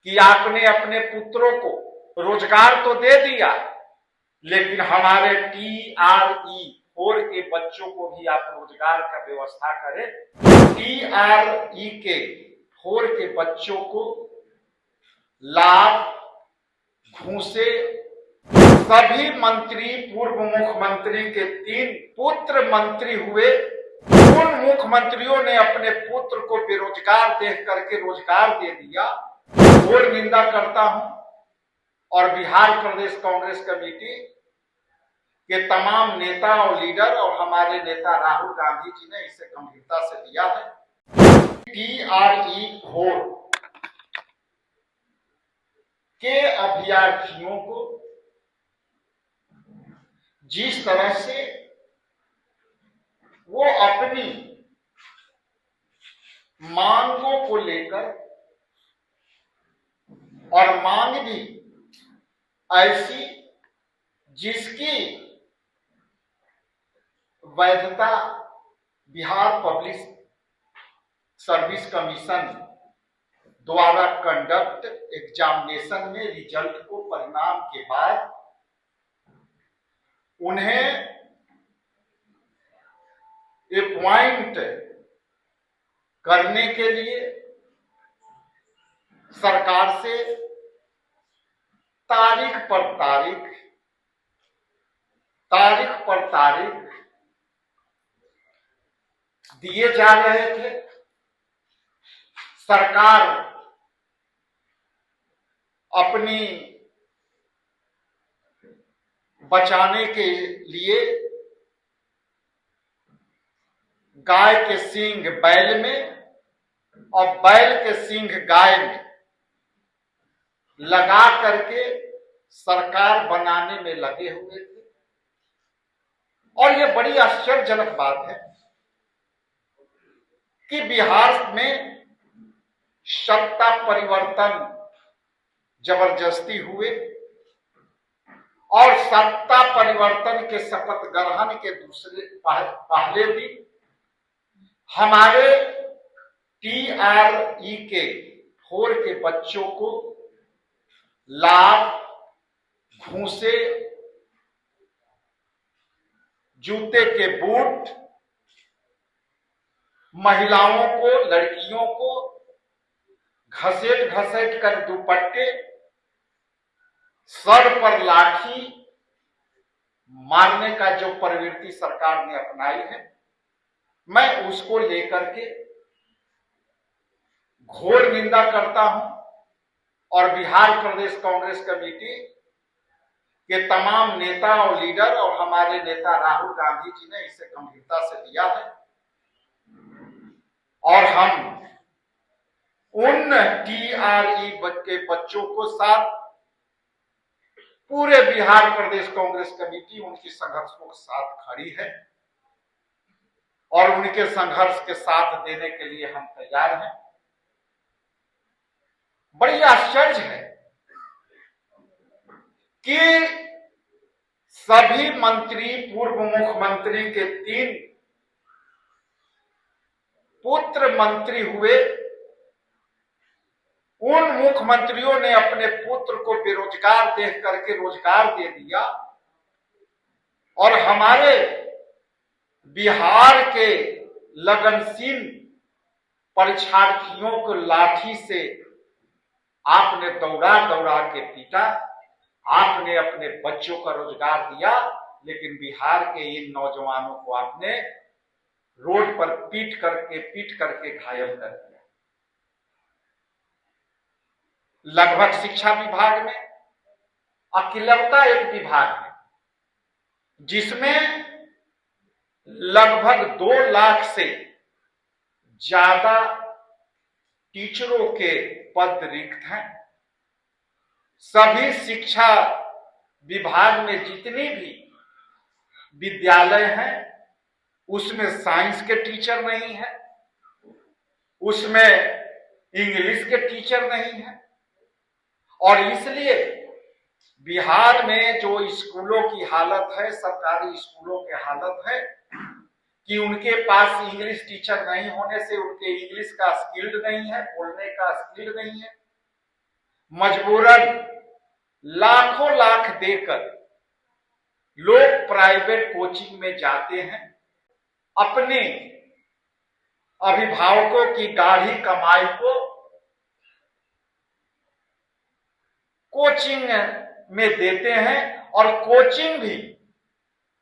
कि आपने अपने पुत्रों को रोजगार तो दे दिया, लेकिन हमारे TRE-4 के बच्चों को भी आप रोजगार का व्यवस्था करें। TRE-4 के बच्चों को लाभ, घूसे, सभी मंत्री, पूर्व मुख्यमंत्री के 3 पुत्र मंत्री हुए, उन मुख्यमंत्रियों ने अपने पुत्र को बेरोजगार देख करके रोजगार दे दिया। घोर निंदा करता हूं और बिहार प्रदेश कांग्रेस कमेटी के तमाम नेता और लीडर और हमारे नेता राहुल गांधी जी ने इसे गंभीरता से लिया है। TRE-4 के अभ्यर्थियों को जिस तरह से वो अपनी मांगों को लेकर, और मांग भी ऐसी जिसकी वैधता बिहार पब्लिक सर्विस कमीशन द्वारा कंडक्ट एग्जामिनेशन में रिजल्ट को परिणाम के बाद उन्हें अपॉइंट करने के लिए सरकार से तारीख पर तारीख दिए जा रहे थे। सरकार अपनी बचाने के लिए गाय के सींग बैल में और बैल के सींग गाय में लगा करके सरकार बनाने में लगे हुए थे। और यह बड़ी आश्चर्यजनक बात है कि बिहार में सत्ता परिवर्तन जबरदस्ती हुए और सत्ता परिवर्तन के शपथ ग्रहण के पहले दिन हमारे TRE-4 के बच्चों को लाभ, घूसे, जूते के बूट, महिलाओं को, लड़कियों को घसेट कर दुपट्टे, सर पर लाठी मारने का जो प्रवृत्ति सरकार ने अपनाई है, मैं उसको लेकर के घोर निंदा करता हूं और बिहार प्रदेश कांग्रेस कमेटी के तमाम नेता और लीडर और हमारे नेता राहुल गांधी जी ने इसे गंभीरता से लिया है। और हम उन TRE के बच्चों को साथ पूरे बिहार प्रदेश कांग्रेस कमेटी उनकी संघर्षों के साथ खड़ी है और उनके संघर्ष के साथ देने के लिए हम तैयार हैं। बड़ी आश्चर्य है कि सभी मंत्री, पूर्व मुख्यमंत्री के 3 पुत्र मंत्री हुए, उन मुख्यमंत्रियों ने अपने पुत्र को बेरोजगार देख करके रोजगार दे दिया और हमारे बिहार के लगनशील परीक्षार्थियों को लाठी से आपने दौड़ा के पीटा। आपने अपने बच्चों का रोजगार दिया, लेकिन बिहार के इन नौजवानों को आपने रोड पर पीट करके घायल कर दिया। लगभग शिक्षा विभाग में अकेलौता एक विभाग है जिसमें लगभग 2 लाख से ज्यादा टीचरों के पद रिक्त हैं। सभी शिक्षा विभाग में जितनी भी विद्यालय हैं उसमें साइंस के टीचर नहीं है, उसमें इंग्लिश के टीचर नहीं है। और इसलिए बिहार में जो स्कूलों की हालत है, सरकारी स्कूलों की हालत है कि उनके पास इंग्लिश टीचर नहीं होने से उनके इंग्लिश का स्किल्ड नहीं है, बोलने का स्किल्ड नहीं है। मजबूरन लाखों लाख देकर लोग प्राइवेट कोचिंग में जाते हैं। अपने अभिभावकों की गाढ़ी कमाई को कोचिंग में देते हैं और कोचिंग भी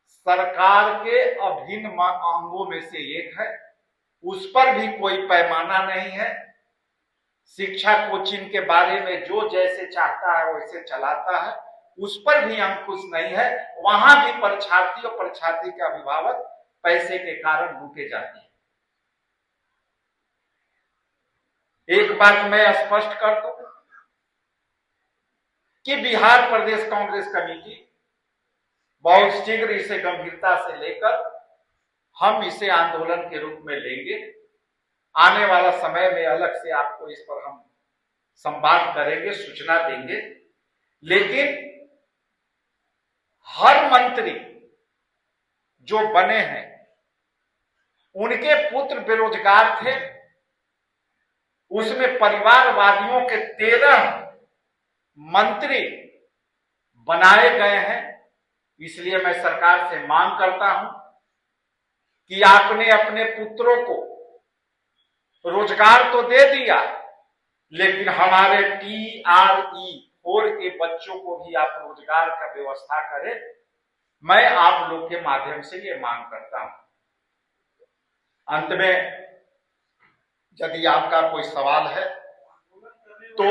सरकार के अभिन्न अंगों में से एक है। उस पर भी कोई पैमाना नहीं है। शिक्षा कोचिंग के बारे में जो जैसे चाहता है वैसे चलाता है, उस पर भी अंकुश नहीं है। वहां भी परीक्षार्थी और परीक्षार्थी के अभिभावक पैसे के कारण लूटे जाते हैं। एक बात मैं स्पष्ट कर दूं कि बिहार प्रदेश कांग्रेस कमेटी बहुत शीघ्र इसे गंभीरता से लेकर हम इसे आंदोलन के रूप में लेंगे। आने वाला समय में अलग से आपको इस पर हम संवाद करेंगे, सूचना देंगे। लेकिन हर मंत्री जो बने हैं उनके पुत्र बेरोजगार थे। उसमें परिवारवादियों के 13 मंत्री बनाए गए हैं। इसलिए मैं सरकार से मांग करता हूं कि आपने अपने पुत्रों को रोजगार तो दे दिया, लेकिन हमारे TRE-4 के बच्चों को भी आप रोजगार का व्यवस्था करें। मैं आप लोग के माध्यम से ये मांग करता हूं। अंत में यदि आपका कोई सवाल है तो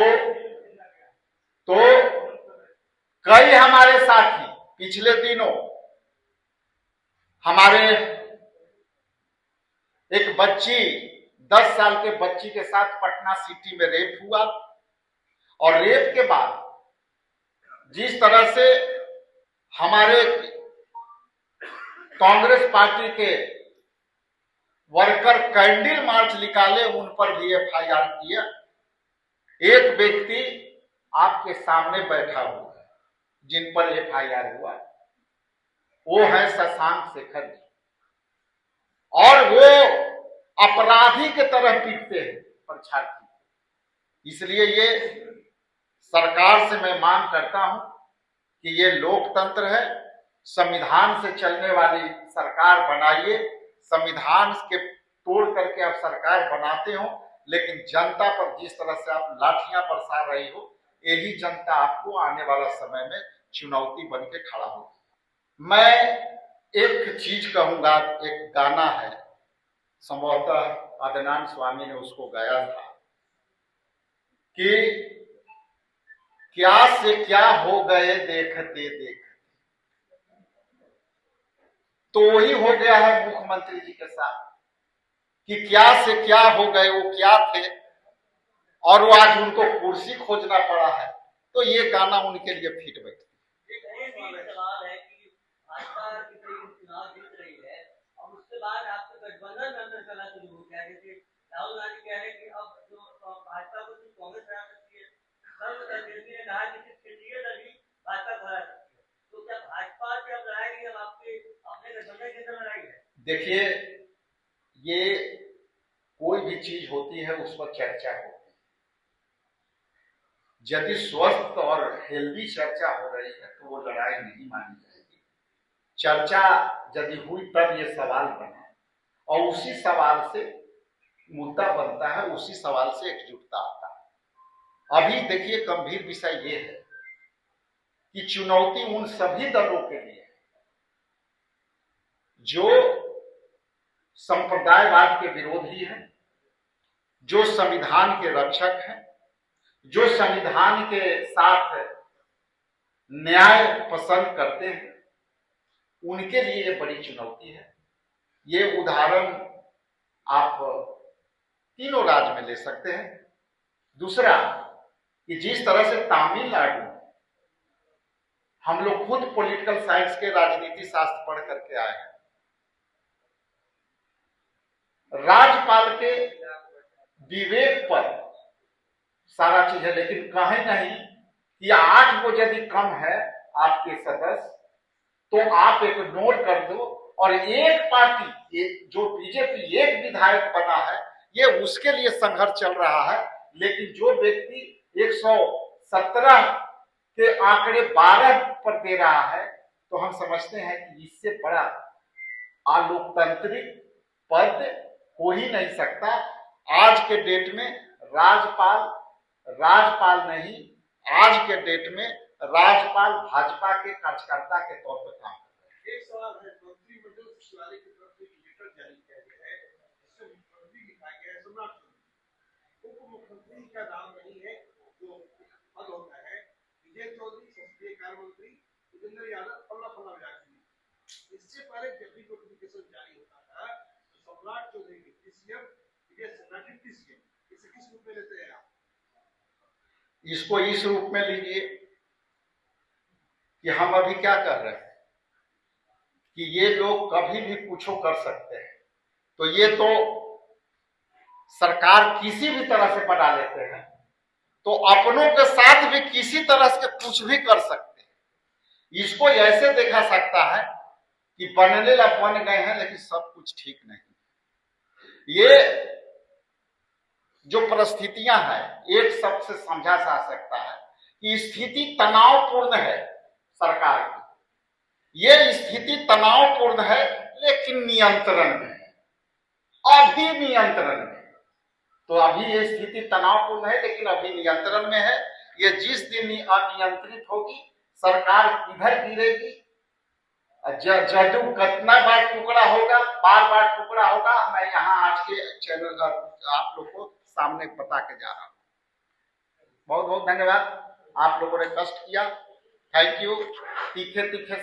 कई हमारे साथी पिछले दिनों हमारे एक बच्ची 10 साल के बच्ची के साथ पटना सिटी में रेप हुआ और रेप के बाद जिस तरह से हमारे कांग्रेस पार्टी के वर्कर कैंडल मार्च निकाले, उन पर भी FIR किया। एक व्यक्ति आपके सामने बैठा हुआ है जिन पर FIR हुआ, वो है शशांक शेखर जी, और वो अपराधी के तरह पीटते हैं परीक्षार्थी। इसलिए ये सरकार से मैं मांग करता हूं कि ये लोकतंत्र है, संविधान से चलने वाली सरकार बनाइए। संविधान के तोड़ करके आप सरकार बनाते हो, लेकिन जनता पर जिस तरह से आप लाठियां बरसा रही हो, यही जनता आपको आने वाला समय में चुनौती बन के खड़ा होगी। मैं एक चीज कहूंगा, एक गाना है, संभवतः अदनान स्वामी ने उसको गाया था कि क्या से क्या हो गए देखते देखते। तो वही हो गया है मुख्यमंत्री जी के साथ कि क्या से क्या हो गए, वो क्या थे और वो आज उनको कुर्सी खोजना पड़ा है। तो ये गाना उनके लिए फिट बैठता है। सवाल है कि भाजपा की चुनाव जीत रही है और उसके बाद आपको गठबंधन में अंदर चलना शुरू हो गया है। जैसे राहुल गांधी कह रहे हैं कि अब जो भाजपा को सिर्फ कांग्रेस हरा सकती है, ने कहा कि सिर्फ केंद्रीय दल ही भाजपा को हरा सकती है। तो क्या भाजपा से अब लड़ाई अब आपके अपने गठबंधन के अंदर लड़ाई है? देखिए, ये कोई भी चीज होती है उस पर चर्चा होती है। यदि स्वस्थ और हेल्दी चर्चा हो रही है तो वो लड़ाई नहीं मानी जाएगी। चर्चा यदि हुई तब ये सवाल बना और उसी सवाल से मुद्दा बनता है, उसी सवाल से एकजुटता आता है। अभी देखिए, गंभीर विषय ये है कि चुनौती उन सभी दलों के लिए है जो संप्रदायवाद के विरोधी हैं, जो संविधान के रक्षक हैं, जो संविधान के साथ न्याय पसंद करते हैं। उनके लिए ये बड़ी चुनौती है। ये उदाहरण आप तीनों राज्य में ले सकते हैं। दूसरा कि जिस तरह से तमिलनाडु में हम लोग खुद पॉलिटिकल साइंस के राजनीति शास्त्र पढ़ करके आए हैं, राज्यपाल के विवेक पर सारा चीज है, लेकिन कहीं नहीं कि 8 को यदि कम है आपके सदस्य तो आप एक नोट कर दो और एक पार्टी जो बीजेपी एक विधायक बना है, ये उसके लिए संघर्ष चल रहा है। लेकिन जो व्यक्ति 17 के आंकड़े 12 पर दे रहा है, तो हम समझते हैं कि इससे बड़ा अलोकतांत्रिक पद हो ही नहीं सकता। आज के डेट में राजपाल नहीं, आज के डेट में राज्यपाल भाजपा के कार्यकर्ता के तौर पर काम कर रहे हैं। एक सवाल है, मंत्रिमंडल सचिवालय की तरफ से एक लेटर जारी किया गया है, जिसमें मुख्यमंत्री लिखा गया है सम्राट चौधरी। उप मुख्यमंत्री का नाम नहीं है, जो पद होता है विजय चौधरी, संसदीय कार्य मंत्री भूपेंद्र यादव, फल्ला विराट। इससे पहले जब भी नोटिफिकेशन जारी होता था तो सम्राट Chaudhary deputy CM, Vijay Sinha deputy CM, इसे किस रूप में लेते हैं आप? इसको इस रूप में लीजिए कि हम अभी क्या कर रहे हैं कि ये लोग कभी भी कुछ कर सकते हैं, तो ये तो सरकार किसी भी तरह से बना लेते हैं, तो अपनों के साथ भी किसी तरह से कुछ भी कर सकते हैं। इसको ऐसे देखा सकता है कि बनने ला बन गए हैं लेकिन सब कुछ ठीक नहीं। ये जो परिस्थितियां हैं, एक शब्द से समझा जा सकता है कि स्थिति तनावपूर्ण है सरकार की। ये स्थिति तनावपूर्ण है लेकिन नियंत्रण में है, अभी नियंत्रण में। तो अभी ये स्थिति तनावपूर्ण है लेकिन अभी नियंत्रण में है। ये जिस दिन अनियंत्रित होगी, सरकार किधर गिरेगी, जदू कितना बार टुकड़ा होगा, बार टुकड़ा होगा, मैं यहाँ आज के चैनल आप लोग को सामने बता के जा रहा हूँ। बहुत बहुत धन्यवाद, आप लोगों ने कष्ट किया। Thank you. तीखे